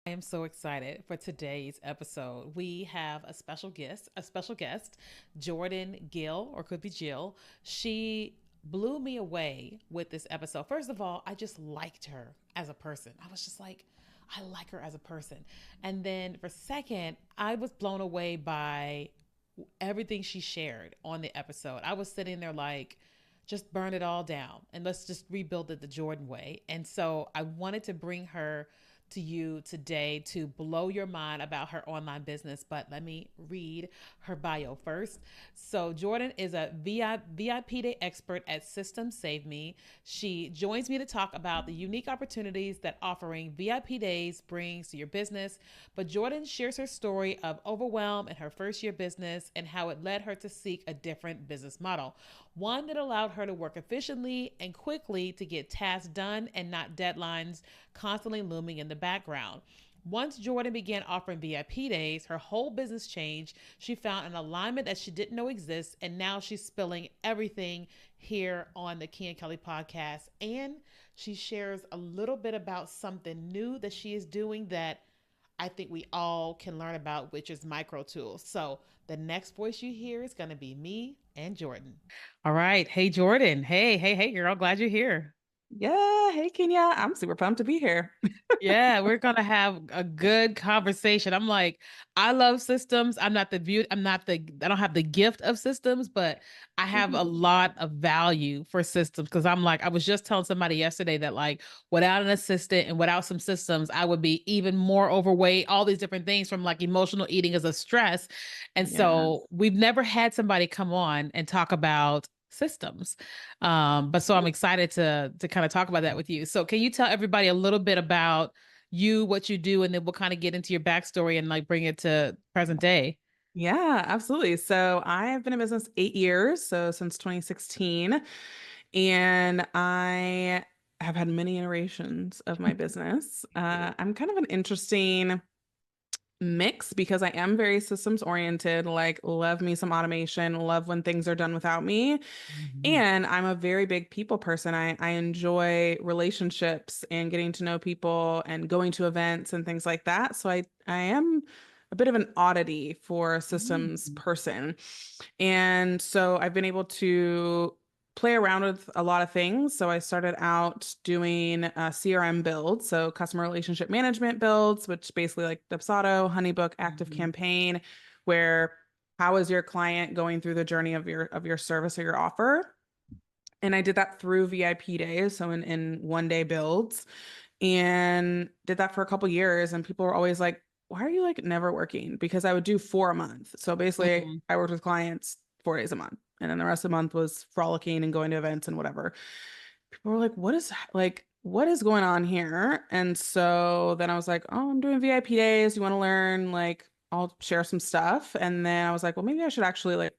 I am so excited for today's episode. We have a special guest, Jordan Gill, or could be Jill. She blew me away with this episode. First of all, I just liked her as a person. I was just like, I like her as a person. And then for second, I was blown away by everything she shared on the episode. I was sitting there like, just burn it all down and let's just rebuild it the Jordan way. And so I wanted to bring her to you today to blow your mind about her online business. But let me read her bio first. So, Jordan is a VIP Day expert at Systems Save Me. She joins me to talk about the unique opportunities that offering VIP days brings to your business. But Jordan shares her story of overwhelm in her first year business and how it led her to seek a different business model, one that allowed her to work efficiently and quickly to get tasks done and not deadlines constantly looming in the background. Once Jordan began offering VIP days, her whole business changed. She found an alignment that she didn't know exists, and now she's spilling everything here on the Key and Kelly podcast. And she shares a little bit about something new that she is doing that I think we all can learn about, which is micro tools. So the next voice you hear is going to be me and Jordan. All right. Hey, Jordan. Hey, girl. Glad you're here. Yeah, hey Kenya, I'm super pumped to be here. Yeah, we're gonna have a good conversation. I'm like, I love systems. I don't have the gift of systems, but I have a lot of value for systems because I'm like, I was just telling somebody yesterday that like without an assistant and without some systems, I would be even more overweight, all these different things from like emotional eating as a stress. And so Yes. we've never had somebody come on and talk about systems. But so I'm excited to kind of talk about that with you. So can you tell everybody a little bit about you, what you do, and then we'll kind of get into your backstory and like bring it to present day. Yeah, absolutely. So I've been in business 8 years, so since 2016, and I have had many iterations of my business. I'm kind of an interesting mix because I am very systems oriented, like love me some automation, love when things are done without me. Mhm. And I'm a very big people person. I enjoy relationships and getting to know people and going to events and things like that. So I am a bit of an oddity for a systems Mhm. person. And so I've been able to play around with a lot of things. So I started out doing CRM builds, so customer relationship management builds, which basically like Dubsado, Honeybook, Active Mhm. Campaign, where how is your client going through the journey of your service or your offer? And I did that through VIP days, so in 1 day builds, and did that for a couple years. And people were always like, "Why are you like never working?" Because I would do four a month. So basically, Mhm. I worked with clients 4 days a month, and then the rest of the month was frolicking and going to events and whatever. People were like, what is going on here?" And so then I was like, "Oh, I'm doing VIP days. You want to learn? Like, I'll share some stuff." And then I was like, "Well, maybe I should actually like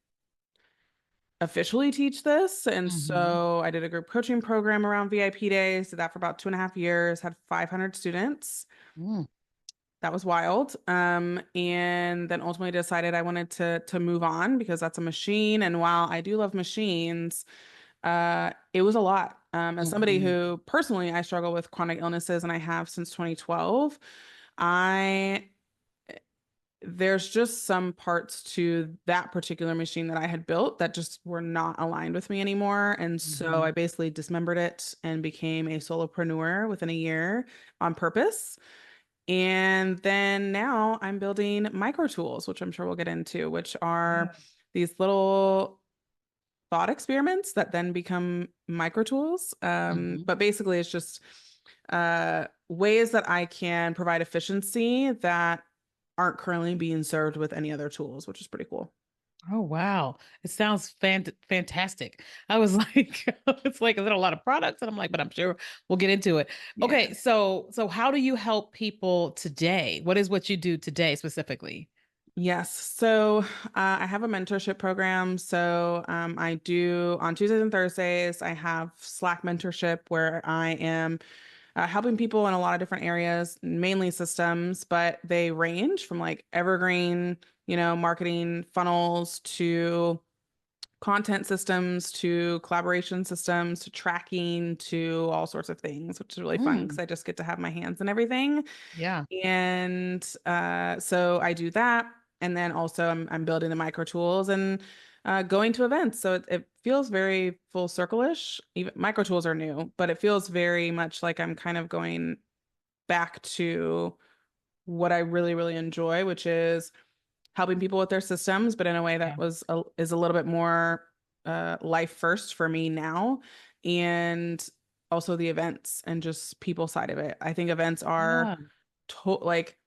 officially teach this." And Mhm. so I did a group coaching program around VIP days, did that for about 2.5 years, had 500 students. Mm. That was wild. And then ultimately decided I wanted to move on because that's a machine. And while I do love machines, it was a lot. As somebody Mhm. who personally I struggle with chronic illnesses and I have since 2012, I there's just some parts to that particular machine that I had built that just were not aligned with me anymore. And so Mhm. I basically dismembered it and became a solopreneur within a year on purpose. And then now I'm building micro tools, which I'm sure we'll get into, which are Yeah. these little thought experiments that then become micro tools. Mhm. But basically, it's just ways that I can provide efficiency that aren't currently being served with any other tools, which is pretty cool. Oh wow. It sounds fantastic. I was like, it's like, is it a lot of products? And I'm like, but I'm sure we'll get into it. Yeah. Okay, so how do you help people today? What is what you do today specifically? Yes. So I have a mentorship program. So I do on Tuesdays and Thursdays, I have Slack mentorship where I am helping people in a lot of different areas, mainly systems, but they range from like evergreen, marketing funnels to content systems to collaboration systems to tracking to all sorts of things, which is really fun because Mm, I just get to have my hands in everything. yeah. And so I do that. And then also I'm building the micro tools and going to events. So it feels very full circle-ish. Even micro tools are new, but it feels very much like I'm kind of going back to what I really, really enjoy, which is helping people with their systems, but in a way that Yeah. is a little bit more life first for me now. And also the events and just people side of it. I think events are Yeah. like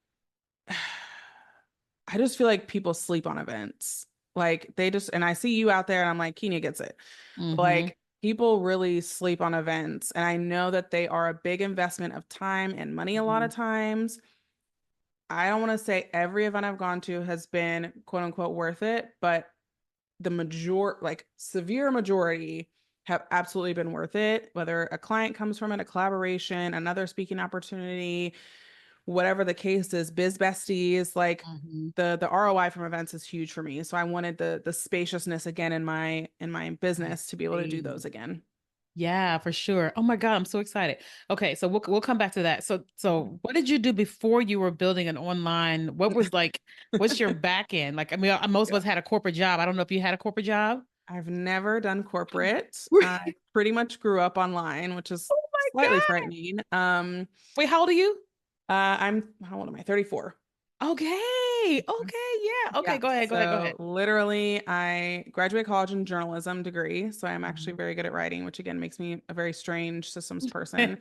I just feel like people sleep on events. Like they just, and I see you out there and I'm like, Kenya gets it. But Mm-hmm. like people really sleep on events. And I know that they are a big investment of time and money a lot Hmm. of times. I don't want to say every event I've gone to has been quote unquote worth it, but the like severe majority have absolutely been worth it, whether a client comes from it, a collaboration, another speaking opportunity, whatever the case is, biz besties, like Hmm. the ROI from events is huge for me. So I wanted the spaciousness again in my I business to be able to do see. those again. Yeah, for sure. Oh my God, I'm so excited. Okay, so we'll come back to that. So what did you do before you were building an online? What was like, what's your back end? Like, I mean, most of Yeah. us had a corporate job. I don't know if you had a corporate job. I've never done corporate. Oh I pretty much grew up online, which is my slightly God. frightening. Wait, how old are you? How old am I? 34. Okay. Okay. Yeah. Okay. Yeah. Go ahead. Go ahead. Go So ahead. literally, I graduated college in journalism degree. So I'm actually Mhm. very good at writing, which again makes me a very strange systems person.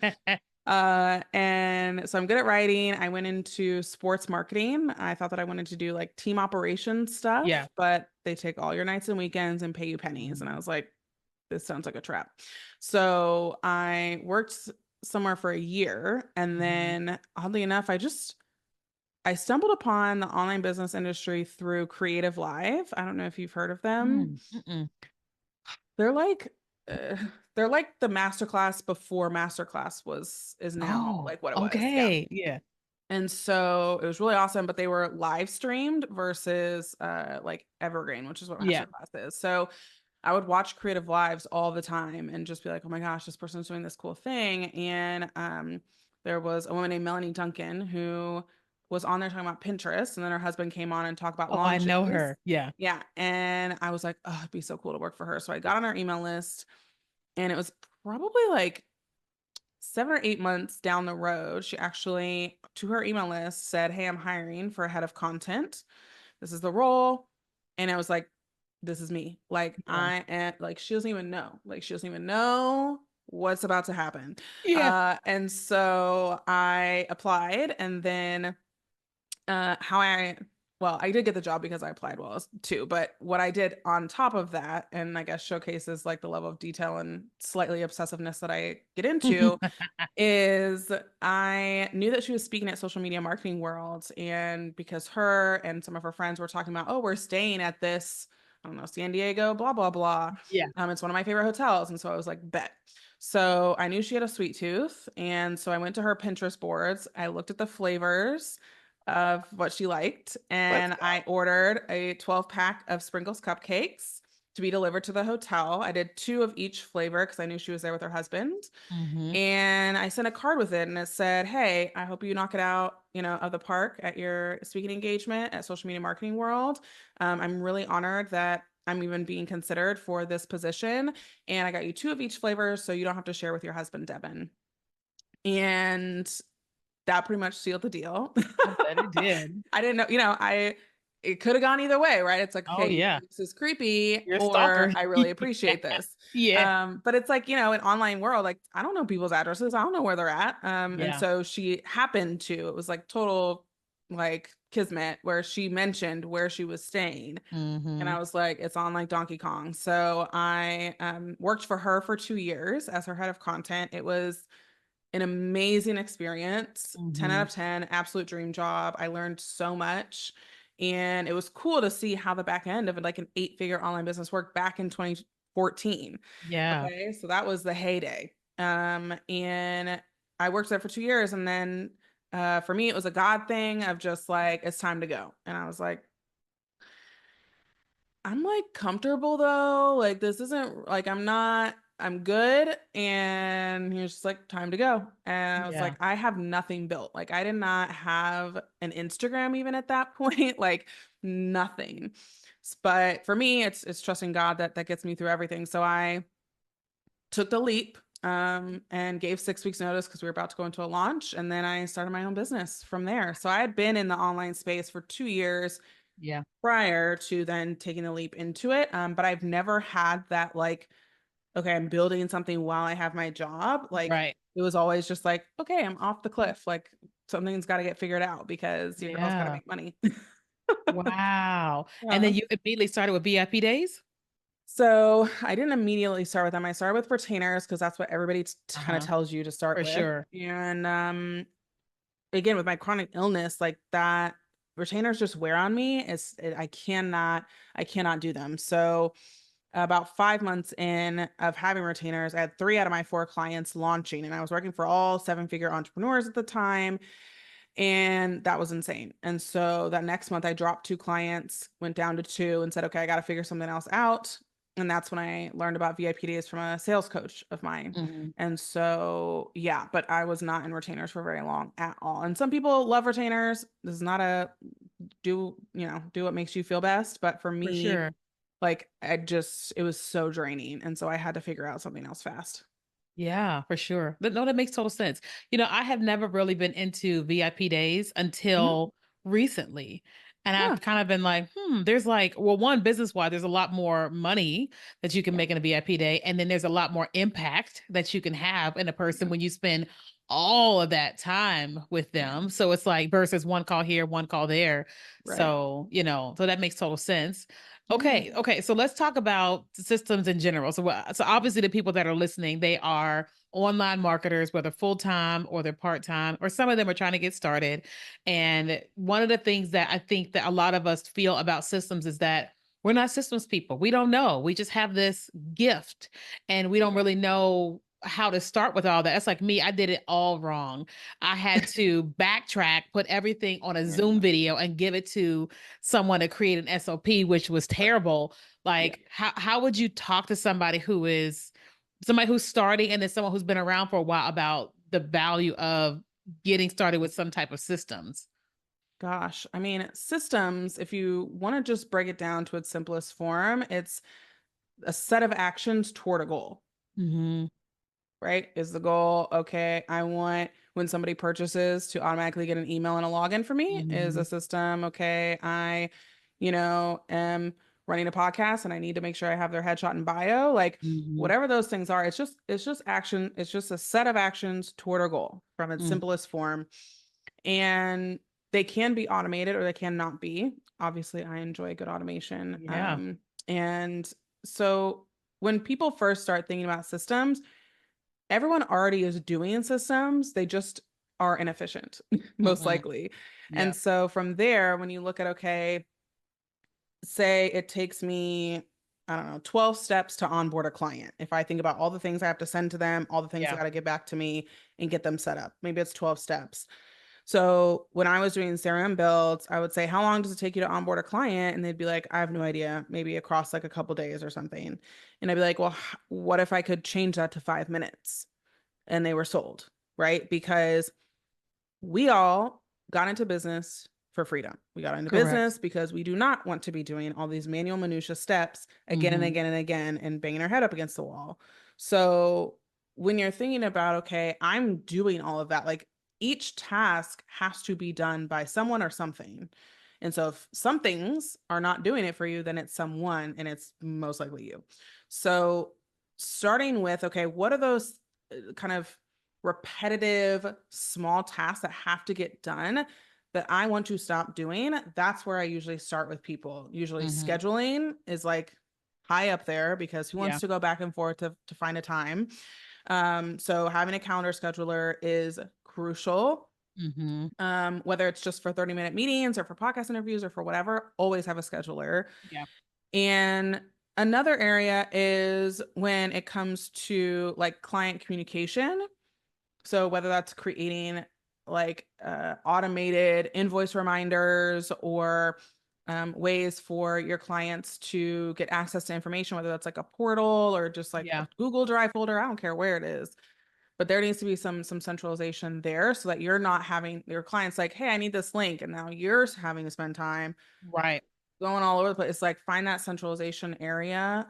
And so I'm good at writing. I went into sports marketing. I thought that I wanted to do like team operations Yeah. stuff, but they take all your nights and weekends and pay you pennies. And I Mhm. was like, this sounds like a trap. So I worked somewhere for a year. And Mhm. then oddly enough, I stumbled upon the online business industry through Creative Live. I don't know if you've heard of them. Mm, mm-mm. They're like uh, they're like the masterclass before masterclass was is now Oh, like what it was. Yeah. okay. Yeah. And so it was really awesome, but they were live streamed versus like Evergreen, which is what Yeah. masterclass is. So I would watch creative lives all the time and just be like, oh my gosh, this person's doing this cool thing. And there was a woman named Melanie Duncan who was on there talking about Pinterest, and then her husband came on and talked about Oh, I know launches. her. Yeah. Yeah. And I was like, oh, it'd be so cool to work for her. So I got on her email list, and it was probably like 7 or 8 months down the road. She actually, to her email list, said, hey, I'm hiring for a head of content. This is the role. And I was like, this is me. Like Yeah. I am like she doesn't even know. Like she doesn't even know what's about to happen. Yeah. And so I applied and then how I well, I did get the job because I applied well too, but what I did on top of that, and I guess showcases like the level of detail and slightly obsessiveness that I get into, is I knew that she was speaking at Social Media Marketing World, and because her and some of her friends were talking about, oh, we're staying at this, I don't know, San Diego, blah blah blah. Yeah. It's one of my favorite hotels, and so I was like, bet. So I knew she had a sweet tooth, and so I went to her Pinterest boards. I looked at the flavors of what she liked, Let's and I go. ordered a 12 pack of Sprinkles cupcakes to be delivered to the hotel. I did two of each flavor because I knew she was there with her husband. Hmm. And I sent a card with it and it said, hey, I hope you knock it out, of the park at your speaking engagement at Social Media Marketing World. I'm really honored that I'm even being considered for this position. And I got you two of each flavor so you don't have to share with your husband, Devin. And that pretty much sealed the deal. I bet it did. I didn't know, it could have gone either way, right? It's like, Oh, okay, yeah. this is creepy, You're a stalker. or I really appreciate this. Yeah. But it's like, an online world, like I don't know people's addresses, I don't know where they're at. And Yeah. so she happened to, it was like total like kismet where she mentioned where she was staying. And Hmm. I was like, it's on like Donkey Kong. So I worked for her for 2 years as her head of content. It was an amazing experience. 10 out Hmm. of 10, absolute dream job. I learned so much. And it was cool to see how the back end of like an 8-figure online business worked back in 2014. Yeah. Okay. So that was the heyday. And I worked there for 2 years. And then for me, it was a God thing of just like, it's time to go. And I was like, I'm like comfortable though. Like this isn't like I'm good. And he was just like, time to go. And I was Yeah. like, I have nothing built. Like I did not have an Instagram even at that point, like nothing. But for me, it's trusting God that gets me through everything. So I took the leap and gave 6 weeks notice because we were about to go into a launch. And then I started my own business from there. So I had been in the online space for 2 years Yeah. prior to then taking the leap into it. But I've never had that like, okay, I'm building something while I have my job. Like Right. it was always just like, okay, I'm off the cliff. Like something's got to get figured out because your girl's got to Yeah. make money. Wow. And Yeah. then you immediately started with VIP days? So I didn't immediately start with them. I started with retainers because that's what everybody kind of Uh-huh. tells you to start For with. sure. And again, with my chronic illness, like that retainers just wear on me. I cannot do them. So about 5 months in of having retainers, I had 3 out of my 4 clients launching, and I was working for all seven-figure entrepreneurs at the time. And that was insane. And so that next month, I dropped 2 clients, went down to 2, and said, okay, I got to figure something else out. And that's when I learned about VIP days from a sales coach of mine. Mhm. And so, yeah, but I was not in retainers for very long at all. And some people love retainers. This is not a do what makes you feel best. But for For me, sure. like, it was so draining. And so I had to figure out something else fast. Yeah, for sure. But no, that makes total sense. I have never really been into VIP days Mhm. until recently. And Yeah. I've kind of been like, there's like, well, one business wise, there's a lot more money that you can Yeah. make in a VIP day. And then there's a lot more impact that you can have in a person Yeah. when you spend all of that time with Yeah. them. So it's like versus one call here, one call there. Right. So that makes total sense. Yeah. Okay. So let's talk about systems in general. So obviously the people that are listening, they are online marketers, whether full time or they're part time, or some of them are trying to get started. And one of the things that I think that a lot of us feel about systems is that we're not systems people. We don't know. We just have this gift, and we don't Yeah. really know how to start with all that. That's like me. I did it all wrong. I had to backtrack, put everything on a Zoom Yeah. video and give it to someone to create an SOP, which was terrible. Yeah. Like, how would you talk to somebody who's starting and then someone who's been around for a while about the value of getting started with some type of systems? Gosh, I mean, systems, if you want to just break it down to its simplest form, it's a set of actions toward a goal, Mm-hmm. right? Is the goal, okay, I want when somebody purchases to automatically get an email and a login for me? Is Mm-hmm. a system, okay, am running a podcast and I need to make sure I have their headshot and bio, like Mm-hmm. whatever those things are, it's just action, it's just a set of actions toward a goal from its Mm. simplest form. And they can be automated or they cannot be. Obviously, I enjoy good automation. Yeah. And so when people first start thinking about systems, everyone already is doing systems. They just are inefficient, most Mm-hmm. likely. Yeah. And so from there, when you look at, okay, say it takes me, I don't know, 12 steps to onboard a client. If I think about all the things I have to send to them, all the things they Yeah. got to get back to me and get them set up, maybe it's 12 steps. So when I was doing CRM builds, I would say, how long does it take you to onboard a client? And they'd be like, I have no idea, maybe across like a couple days or something. And I'd be like, well, what if I could change that to 5 minutes? And they were sold, right? Because we all got into business for freedom. We got into Correct. business because we do not want to be doing all these manual minutia steps again and Mm-hmm. again and again and banging our head up against the wall. So when you're thinking about, okay, I'm doing all of that, like each task has to be done by someone or something. And so if some things are not doing it for you, then it's someone and it's most likely you. So starting with, okay, what are those kind of repetitive small tasks that have to get done that I want to stop doing? That's where I usually start with people. Usually Mm-hmm. scheduling is like high up there because who wants Yeah. to go back and forth to find a time? So having a calendar scheduler is crucial. Mm-hmm. Whether it's just for 30-minute meetings or for podcast interviews or for whatever, always have a scheduler. Yeah. And another area is when it comes to like client communication. So whether that's creating like automated invoice reminders or ways for your clients to get access to information, whether that's like a portal or just like a Yeah. Google Drive folder. I don't care where it is, but there needs to be some centralization there so that you're not having your clients like, hey, I need this link, and now you're having to spend time Right. going all over the place. It's like find that centralization area,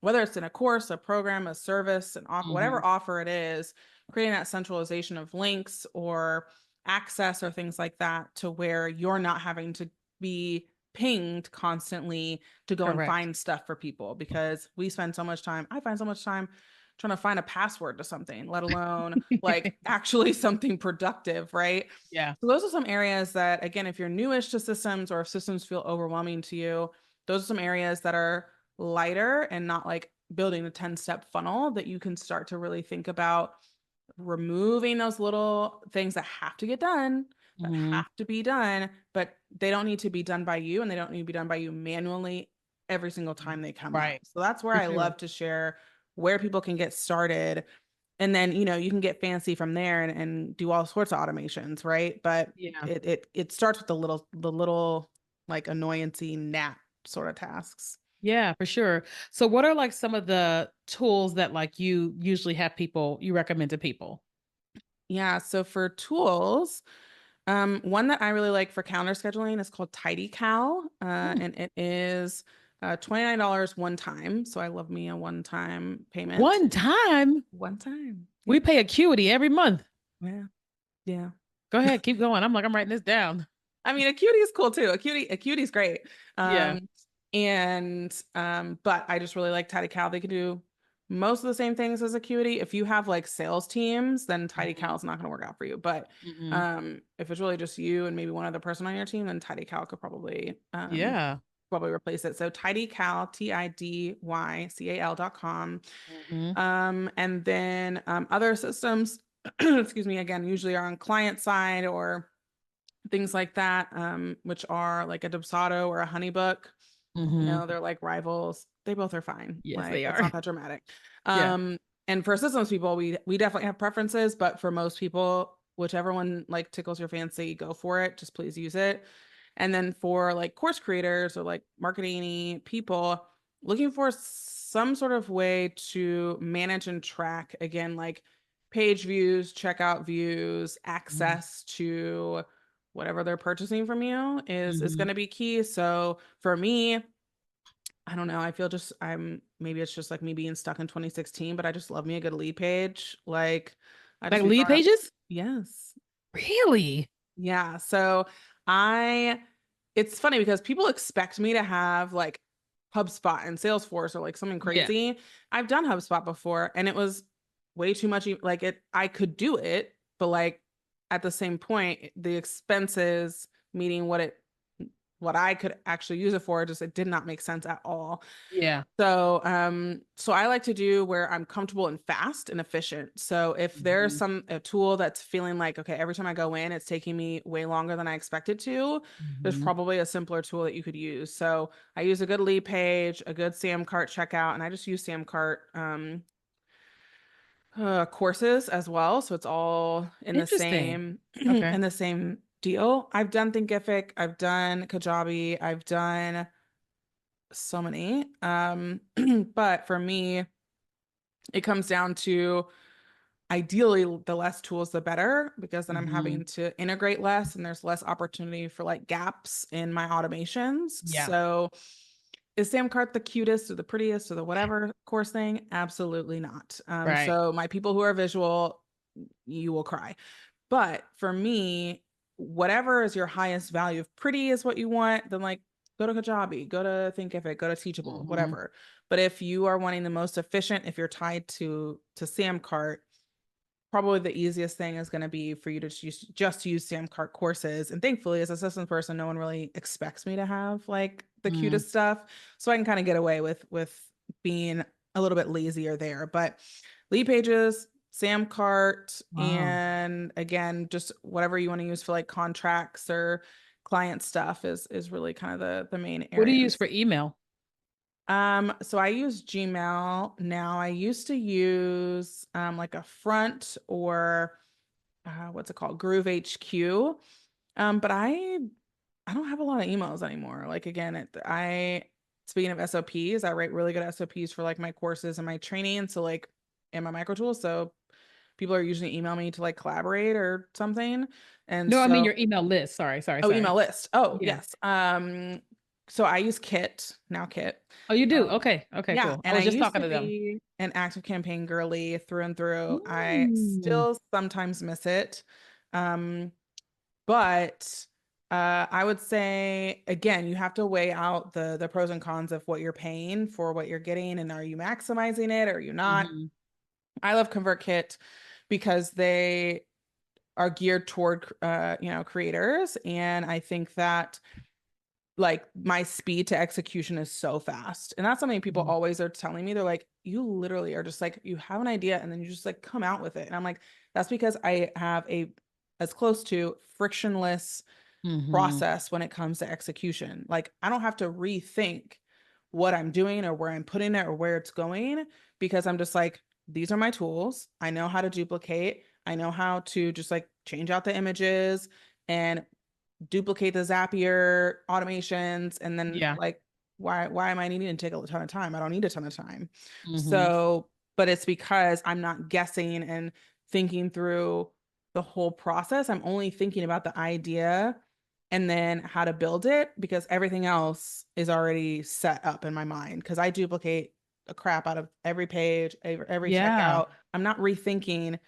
whether it's in a course, a program, a service, an offer, Hmm. whatever offer it is, creating that centralization of links or access or things like that to where you're not having to be pinged constantly to go and Correct. find stuff for people because we spend so much time. I find so much time trying to find a password to something, let alone like actually something productive, right? Yeah. So those are some areas that, again, if you're newish to systems or if systems feel overwhelming to you, those are some areas that are lighter and not like building a 10-step funnel that you can start to really think about removing those little things that have to get done, that Hmm. have to be done, but they don't need to be done by you and they don't need to be done by you manually every single time they come up. Right. So that's where For I sure. love to share where people can get started, and then you can get fancy from there and do all sorts of automations, right? But Yeah. it starts with the little like annoyancy gnat sort of tasks. Yeah, for sure. So what are like some of the tools that like you usually have people you recommend to people? Yeah, so for tools, one that I really like for calendar scheduling is called TidyCal, Hmm. and it is $29 one time. So I love me a one-time payment. One time One time. we Yep. pay Acuity every month. Yeah. Yeah. Go ahead, keep going. I'm writing this down. I mean, Acuity is cool too. Acuity's great. Yeah. But I just really like TidyCal. They can do most of the same things as Acuity. If you have like sales teams, then Hmm. TidyCal is not going to work out for you. But Hmm. if it's really just you and maybe one other person on your team, then TidyCal could Yeah. probably replace it. So TidyCal, TIDYCAL.com. Hmm. And then other systems, excuse me, again, usually are on client side or things like that, which are like a Dubsado or a Honeybook. Hmm. They're like rivals. They both are fine. Yes, Like they it's are. not that dramatic. Yeah. Um, and for systems people, we definitely have preferences, but for most people, whichever one like tickles your fancy, go for it. Just please use it. And then for like course creators or like marketing people, looking for some sort of way to manage and track again, like page views, checkout views, access to whatever they're purchasing from you is Hmm. going to be key. So for me, I don't know. I feel just maybe it's just like me being stuck in 2016, but I just love me a good lead page. Like I Like just be lead throwing up. pages? Yes. Really? Yeah. So I, it's funny because people expect me to have like HubSpot and Salesforce or like something Yeah. crazy. I've done HubSpot before and it was way too much. Like I could do it, but like at the same point, the expenses meeting what I could actually use it for, just it did not make sense at all. Yeah. So I like to do where I'm comfortable and fast and efficient. So if there's Hmm. a tool that's feeling like, okay, every time I go in, it's taking me way longer than I expected to, there's Hmm. probably a simpler tool that you could use. So I use a good lead page, a good Samcart checkout, and I just use Samcart courses as well. So it's all in the Interesting. same Okay. in the same deal. I've done Thinkific, I've done Kajabi, I've done so many. But for me, it comes down to ideally the less tools, the better, because then I'm Hmm. having to integrate less and there's less opportunity for like gaps in my automations. Yeah. So is Samcart the cutest or the prettiest or the whatever course thing? Absolutely not. Right. So my people who are visual, you will cry. But for me, whatever is your highest value, if pretty is what you want, then like go to Kajabi, go to Thinkific, go to Teachable, Hmm. whatever. But if you are wanting the most efficient, if you're tied to Samcart, probably the easiest thing is going to be for you to just use Samcart courses. And thankfully, as a systems person, no one really expects me to have like the Hmm. cutest stuff, so I can kind of get away with being a little bit lazier there. But lead pages, Samcart, Wow. and again, just whatever you want to use for like contracts or client stuff is really kind of the main What do you use areas. for email? So I use Gmail now. I used to use like a front or what's it called? Groove HQ. But I I don't have a lot of emails anymore. Like again, speaking of SOPs, I write really good SOPs for like my courses and my training. So like in my micro tools. So people are usually email me to like collaborate or something. And No, I mean so your email list. Sorry, sorry, oh, email sorry. list. Oh, Yeah. yes. So I use Kit, now Kit. Oh, you do? Um, Okay. Okay, yeah, cool. I and I was just used talking to to them. be an active campaign girly through and through. I Mm. still sometimes miss it. Um, but I would say again, you have to weigh out the pros and cons of what you're paying for what you're getting, and are you maximizing it or are you not? Hmm. I love ConvertKit because they are geared toward creators, and I think that like my speed to execution is so fast. And that's something people Hmm. always are telling me. They're like, you literally are just like, you have an idea and then you just like come out with it. And I'm like, that's because I have a as close to frictionless Hmm. process when it comes to execution. Like I don't have to rethink what I'm doing or where I'm putting it or where it's going because I'm just like, these are my tools. I know how to duplicate. I know how to just like change out the images and duplicate the Zapier automations, and then Yeah. like why am I needing to take a ton of time? I don't need a ton of time. Hmm. So, but it's because I'm not guessing and thinking through the whole process. I'm only thinking about the idea and then how to build it because everything else is already set up in my mind because I duplicate the crap out of every page, every Yeah. checkout. I'm not rethinking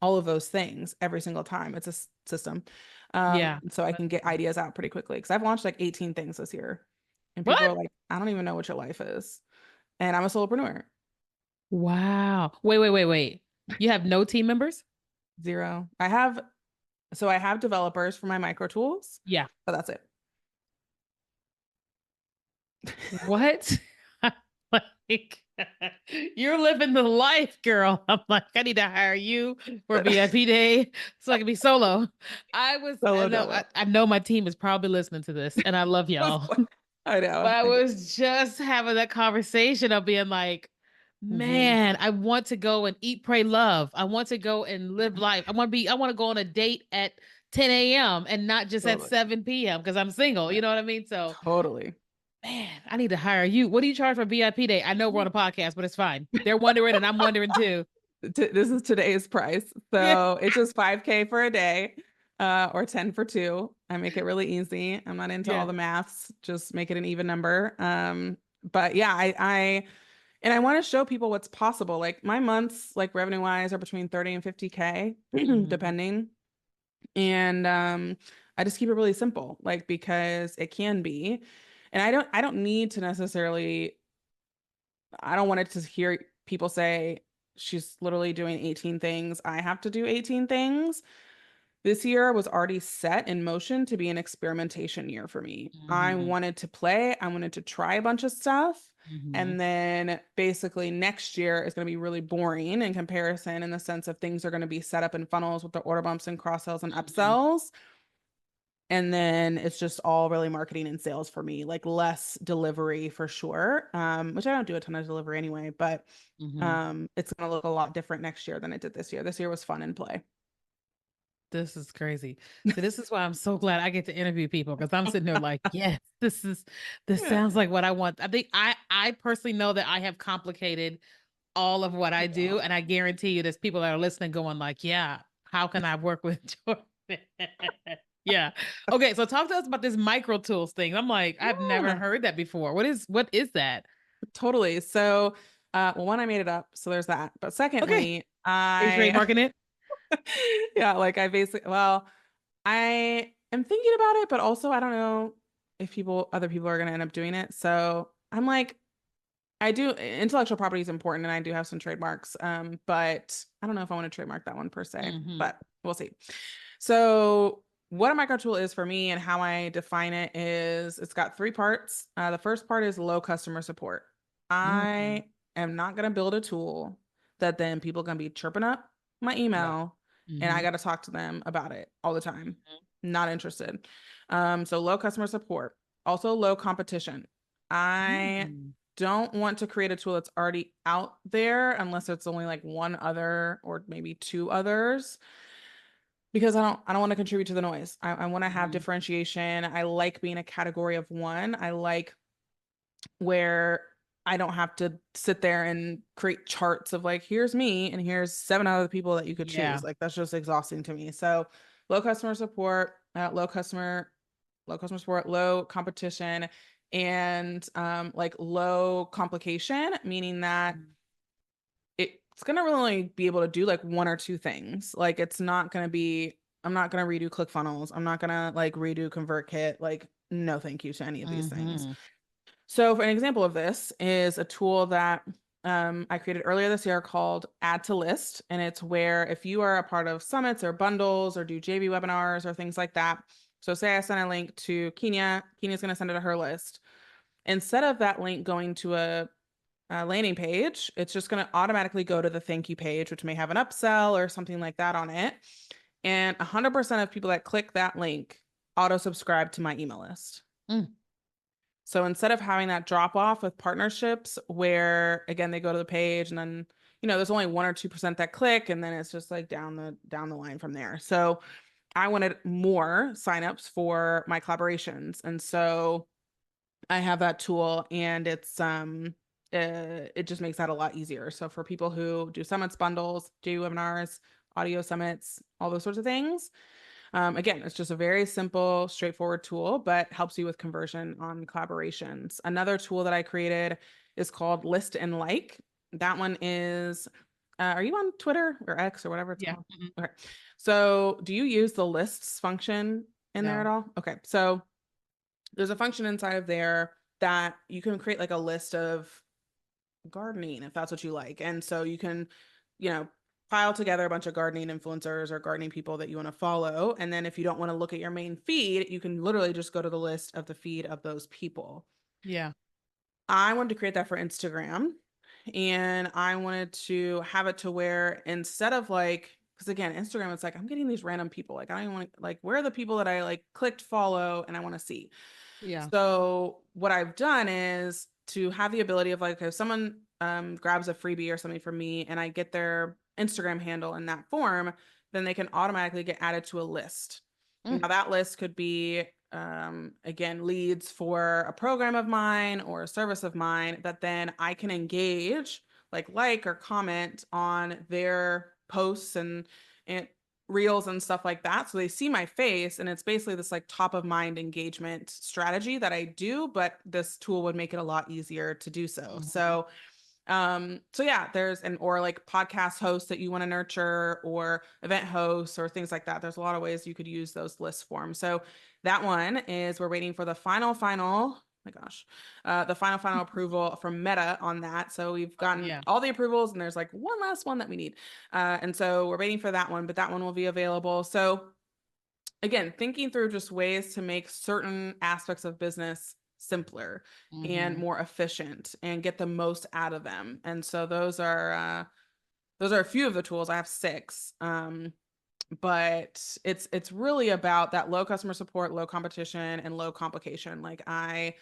all of those things every single time. It's a system. Yeah. So I can get ideas out pretty quickly because I've launched like 18 things this year. And people What? are like, I don't even know what your life is. And I'm a solopreneur. Wow. Wait, wait, wait, wait. You have no team members? Zero. I have developers for my micro tools, Yeah. but that's it. What? Like, you're living the life, girl. I'm like, I need to hire you for VIP day so I can be solo. I Solo know, dolo. I know my team is probably listening to this, and I love y'all. I But know. I I get was just having that conversation of being like, hmm man, I want to go and eat, pray, love. I want to go and live life. I want to go on a date at 10 a.m. and not just at totally. 7 p.m. because I'm single. Yeah, You know what I mean? So, totally. man, I need to hire you. What do you charge for VIP day? I know we're on a podcast, but it's fine. They're wondering, and I'm wondering too. This is today's price. Yeah. So it's just 5K for a day, or 10 for two. I make it really easy. I'm not into all Yeah. the maths, just make it an even number. But yeah, and I want to show people what's possible. Like my months, like revenue wise, are between 30 and 50K, Hmm. depending. And I just keep it really simple, like because it can be. And I don't need to necessarily, I don't want it to hear people say she's literally doing 18 things. I have to do 18 things. This year was already set in motion to be an experimentation year for me. I Hmm. wanted to play, I wanted to try a bunch of stuff. Hmm. And then basically next year is going to be really boring in comparison in the sense of things are going to be set up in funnels with the order bumps and cross sells and Hmm. upsells. And then it's just all really marketing and sales for me, like less delivery for sure. Which I don't do a ton of delivery anyway, but Hmm. it's gonna look a lot different next year than it did this year. This year was fun and play. This is crazy. So this is why I'm so glad I get to interview people because I'm sitting there like, yes, this Yeah. sounds like what I want. I think I personally know that I have complicated all of what I Yeah. do, and I guarantee you, there's people that are listening going like, yeah, how can I work with Jordan? Yeah. Okay, so talk to us about this micro tools thing. I'm like, I've never Yeah, heard that before. What is that? totally. So, well, one, I made it up, so there's that. But Okay. secondly, Are you trademarking it? yeah, like I basically, well, I am thinking about it, but also I don't know if other people are going to end up doing it. So I'm like, I do intellectual property is important and I do have some trademarks. But I don't know if I want to trademark that one per se, Mm-hmm. but we'll see. So what a micro tool is for me and how I define it is it's got three parts. The first part is low customer support. Mm-hmm. I am not going to build a tool that then people going to be chirping up my Right. email and I Mm-hmm. got to talk to them about it all the time. Not interested. So low customer support, also low competition. I Mm-hmm. don't want to create a tool that's already out there unless it's only like one other or maybe two others. because I don't want to contribute to the noise. I want to have Mhm. differentiation. I like being a category of one. I like where I don't have to sit there and create charts of like, here's me and here's seven other people that you could choose. Yeah. Like that's just exhausting to me. So low customer support, low customer support, low competition, and like low complication, meaning that Mhm. it's gonna really be able to do like one or two things. Like it's not gonna be, I'm not gonna redo ClickFunnels. I'm not gonna like redo ConvertKit. Like, no, thank you to any of these things. Mhm. So, for an example of this is a tool that I created earlier this year called Add to List. And it's where if you are a part of summits or bundles or do JV webinars or things like that. So, say I send a link to Kenya, Kenya's going to send it to her list. Instead of that link going to a landing page, it's just going to automatically go to the thank you page, which may have an upsell or something like that on it. And 100% of people that click that link auto subscribe to my email list. Mm. So instead of having that drop off with partnerships where again they go to the page and then there's only 1 or 2% that click and then it's just like down the line from there. So I wanted more signups for my collaborations. And so I have that tool and it just makes that a lot easier. So for people who do summits, bundles, do webinars, audio summits, all those sorts of things, again, it's just a very simple, straightforward tool, but helps you with conversion on collaborations. Another tool that I created is called List and Like. That one is, are you on Twitter or X or whatever it's Yeah. called? Mhm. Okay. So do you use the lists function in there at No. all? Okay. So there's a function inside of there that you can create like a list of gardening if that's what you like. And so you can, you know, pile together a bunch of gardening influencers or gardening people that you want to follow. And then if you don't want to look at your main feed, you can literally just go to the list of the feed of those people. Yeah. I wanted to create that for Instagram and I wanted to have it to where instead of like, because again, Instagram, it's like I'm getting these random people. Like I don't even want to like where are the people that I like clicked follow and I want to see. Yeah. So what I've done is to have the ability of like if someone grabs a freebie or something from me and I get their Instagram handle in that form, then they can automatically get added to a list. Mm. Now that list could be again leads for a program of mine or a service of mine that then I can engage like or comment on their posts and reels and stuff like that. So they see my face and it's basically this like top of mind engagement strategy that I do, but this tool would make it a lot easier to do so. Mhm. So yeah, there's an or like podcast hosts that you want to nurture or event hosts or things like that. There's a lot of ways you could use those list forms. So that one is we're waiting for the final, my gosh, the final approval from Meta on that. So we've Oh, gotten yeah. all the approvals and there's like one last one that we need. And so we're waiting for that one, but that one will be available. So again, thinking through just ways to make certain aspects of business simpler and Mhm. more efficient and get the most out of them. And so those are a few of the tools. I have six. But it's really about that low customer support, low competition, and low complication. Like I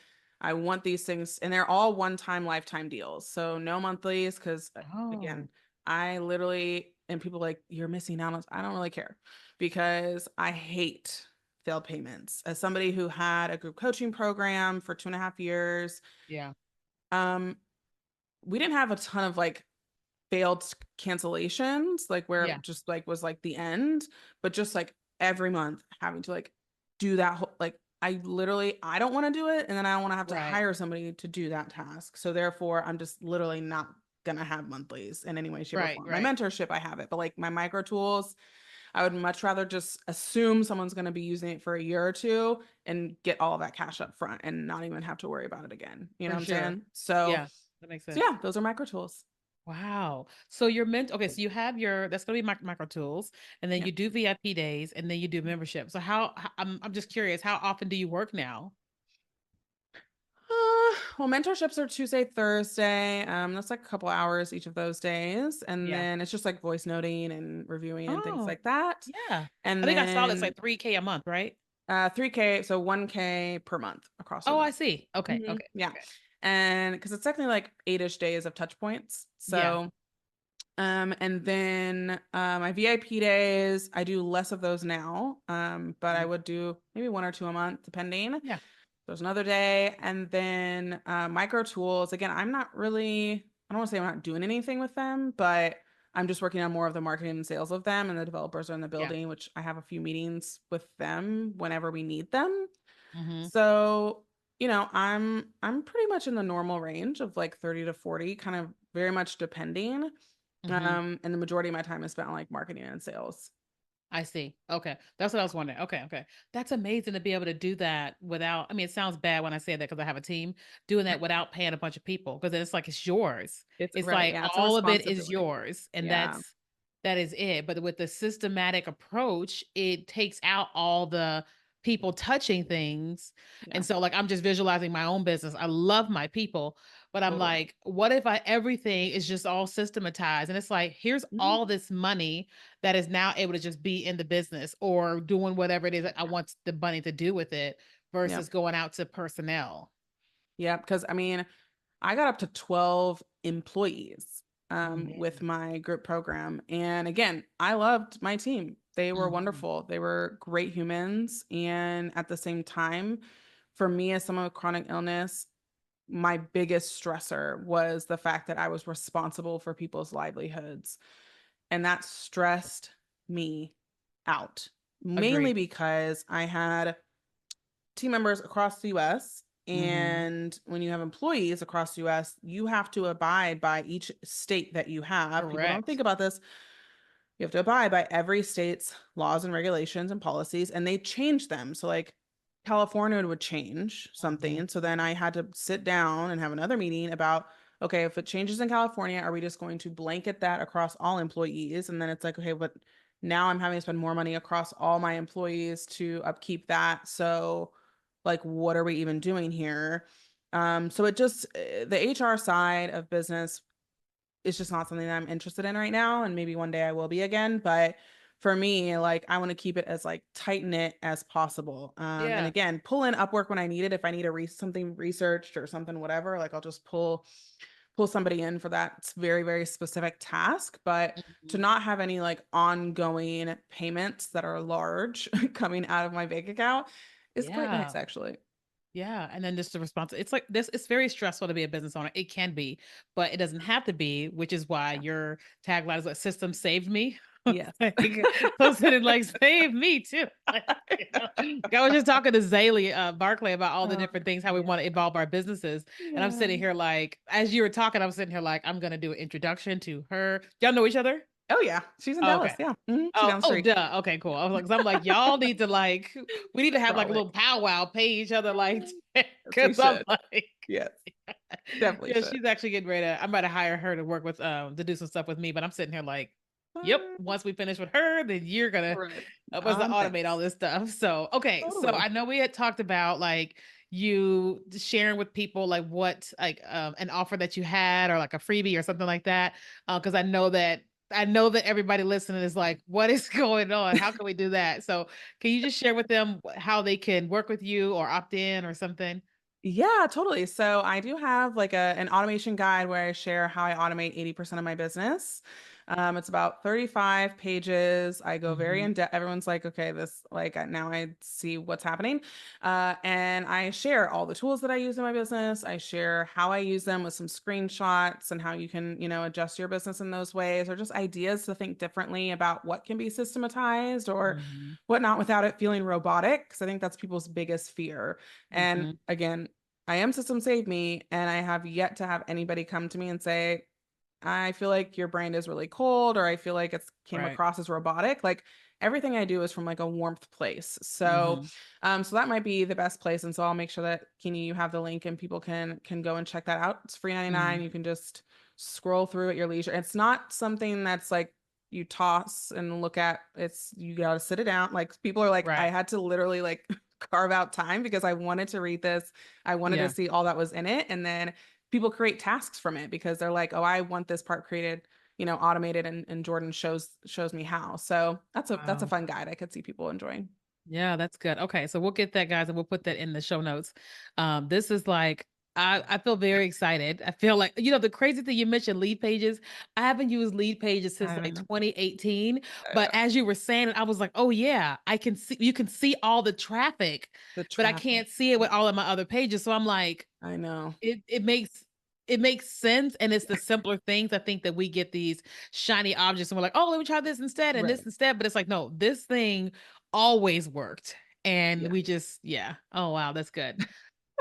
want these things, and they're all one-time lifetime deals. So no monthlies, because again, Oh. I literally and people like you're missing out on. I don't really care because I hate failed payments. As somebody who had a group coaching program for 2.5 years, Yeah. um, we didn't have a ton of like failed cancellations, like where Yeah. it just like was like the end, but just like every month having to like do that whole like I don't want to do it and then I want to have to Right. hire somebody to do that task. So therefore I'm just literally not gonna have monthlies in any way, shape, or Right. form. My Right. mentorship, I have it, but like my micro tools, I would much rather just assume someone's gonna be using it for a year or two and get all of that cash up front and not even have to worry about it again. You know For what I'm sure. saying? So Yeah. That makes so sense. yeah, those are micro tools. Wow. So you're meant okay, so you have your that's gonna be micro tools, and then Yeah. you do VIP days, and then you do membership. So I'm just curious, how often do you work now? Well, mentorships are Tuesday, Thursday. That's like a couple hours each of those days. And Yeah. then it's just like voice noting and reviewing and things Oh, like that. yeah. I And think I saw it's then like 3K a month, right? 3K, so 1K per month across Oh, 3 months. I see. Okay. Okay. Yeah. Okay. And because it's technically like 8-ish days of touch points. Yeah. So And then my VIP days, I do less of those now. But I Mhm. would do maybe one or two a month, depending. Yeah. There's another day. And then micro tools. Again, I don't want to say I'm not doing anything with them, but I'm just working on more of the marketing and sales of them. And the developers are in the Yeah. building, which I have a few meetings with them whenever we need them. Hmm. So, I'm pretty much in the normal range of like 30 to 40, kind of very much depending. Hmm. And the majority of my time is spent on like marketing and sales. I see. Okay. That's what I was wondering. Okay. Okay. That's amazing to be able to do that without, I mean, it sounds bad when I say that because I have a team doing that without paying a bunch of people because it's like it's yours. It's It's right. like Yeah, it's a all of it is responsibility. yours. And Yeah, that is it. But with the systematic approach, it takes out all the people touching things. yeah, And so, like, I'm just visualizing my own business. I love my people, but I'm totally. like, what if everything is just all systematized? And it's like, here's Mhm. all this money that is now able to just be in the business or doing whatever it is that I Yeah, want the money to do with it yeah, versus going out to personnel. yeah. Because I mean, I got up to 12 employees with Mhm. my group program. And again, I loved my team. They were Mhm. wonderful. They were great humans. And at the same time, for me, as someone with chronic illness, my biggest stressor was the fact that I was responsible for people's livelihoods. And that stressed me out, mainly Agreed. because I had team members across the US. Mhm. And when you have employees across the US, you have to abide by each state that you have. People don't think Correct. about this. You have to abide by every state's laws and regulations and policies, and they change them. So, like, California would change Mhm. something. So then I had to sit down and have another meeting about, okay, if it changes in California, are we just going to blanket that across all employees? And then it's like, okay, but now I'm having to spend more money across all my employees to upkeep that. So, like, what are we even doing here? So it just, the HR side of business, it's just not something that I'm interested in right now. And maybe one day I will be again. But for me, like, I want to keep it as like tight knit as possible. And Yeah. again, pull in Upwork when I need it. If I need something researched or something, whatever, like I'll just pull somebody in for that very, very specific task. But to Mhm. not have any like ongoing payments that are large coming out of my bank account is quite nice, Yeah. actually. Yeah, and then just the response. It's like this. It's very stressful to be a business owner. It can be, but it doesn't have to be. Which is why Yeah. your tagline is "What system saved me." Yes. Like, so sitting like save me too. Like, like I was just talking to Zaylee Barclay about all the Oh, different things how we yeah. want to evolve our businesses, and I'm Yeah. sitting here like as you were talking, I'm sitting here like I'm gonna do an introduction to her. Y'all know each other? Oh, yeah. She's in Oh, Dallas. okay. Yeah. She's Oh, down the oh, street. duh. Okay, cool. I was like, 'cause I'm like, y'all need to like, we need to have like a Frolic. little powwow, pay each other like, Yes, we because I'm should. like, Yes, definitely yeah, should. she's actually getting ready to. I'm about to hire her to work with, to do some stuff with me. But I'm sitting here like, yep. Uh, Once we finish with her, then you're gonna right. help us to On automate all things. this stuff. So, okay. So Totally. I know we had talked about like you sharing with people like what like an offer that you had or like a freebie or something like that. Because I know that everybody listening is like, what is going on? How can we do that? So, can you just share with them how they can work with you or opt in or something? Yeah, totally. So I do have like an automation guide where I share how I automate 80% of my business. It's about 35 pages. I go very Hmm. in depth. Everyone's like, okay, this, like, now I see what's happening. And I share all the tools that I use in my business. I share how I use them with some screenshots and how you can, adjust your business in those ways, or just ideas to think differently about what can be systematized or Hmm. whatnot without it feeling robotic. Because I think that's people's biggest fear. And Hmm. again, I am System Save Me, and I have yet to have anybody come to me and say, I feel like your brand is really cold, or I feel like it's came Right. across as robotic. Like, everything I do is from like a warmth place. So, Hmm. so that might be the best place. And so I'll make sure that, Kini, you have the link and people can go and check that out. It's free 99. Hmm. You can just scroll through at your leisure. It's not something that's like you toss and look at. It's, you gotta sit it down. Like, people are like, I Right. had to literally like carve out time because I wanted to read this. I wanted to Yeah. see all that was in it. And then people create tasks from it because they're like, oh, I want this part created, automated, and Jordan shows me how. So that's a Wow. fun guide I could see people enjoying. Yeah, that's good. Okay, so we'll get that, guys, and we'll put that in the show notes. This is like I feel very excited. I feel like, the crazy thing you mentioned lead pages. I haven't used lead pages since I like know. 2018. But as you were saying it, I was like, oh yeah, you can see all the traffic, The but I traffic. can't see it with all of my other pages. So I'm like, I know. it makes sense. And it's the simpler things. I think that we get these shiny objects and we're like, oh, let me try this instead and this Right. instead. But it's like, no, this thing always worked. And Yeah. we just, yeah. Oh wow, that's good.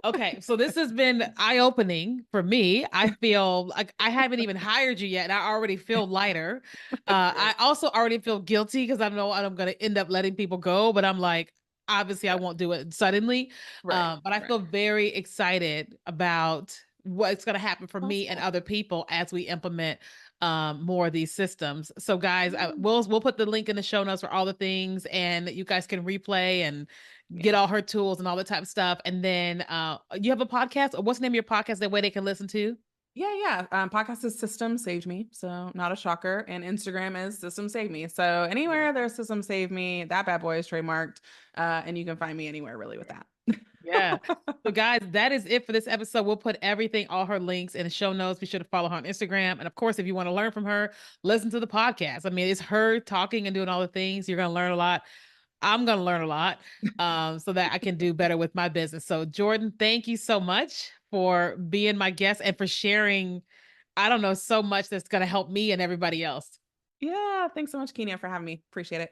Okay, so this has been eye-opening for me. I feel like I haven't even hired you yet, and I already feel lighter. I Right. also already feel guilty because I know I'm going to end up letting people go, but I'm like, obviously, I Yeah. won't do it suddenly. Right. But I Right. feel very excited about what's going to happen for me and Awesome. other people as we implement more of these systems. So, guys, Yeah. we'll put the link in the show notes for all the things, and you guys can replay and get Yeah. all her tools and all that type of stuff. And then you have a podcast, or what's the name of your podcast that way they can listen to? Yeah, yeah. Podcast is System Saved Me, so not a shocker. And Instagram is System Save Me. So Yeah. anywhere there's System Save Me, that bad boy is trademarked, and you can find me anywhere really with that. Yeah. So guys, that is it for this episode. We'll put everything, all her links in the show notes. Be sure to follow her on Instagram. And of course, if you want to learn from her, listen to the podcast. I mean, it's her talking and doing all the things. You're gonna learn a lot. I'm gonna learn a lot. So that I can do better with my business. So Jordan, thank you so much for being my guest and for sharing, I don't know, so much that's gonna help me and everybody else. Yeah, thanks so much, Kenya, for having me. Appreciate it.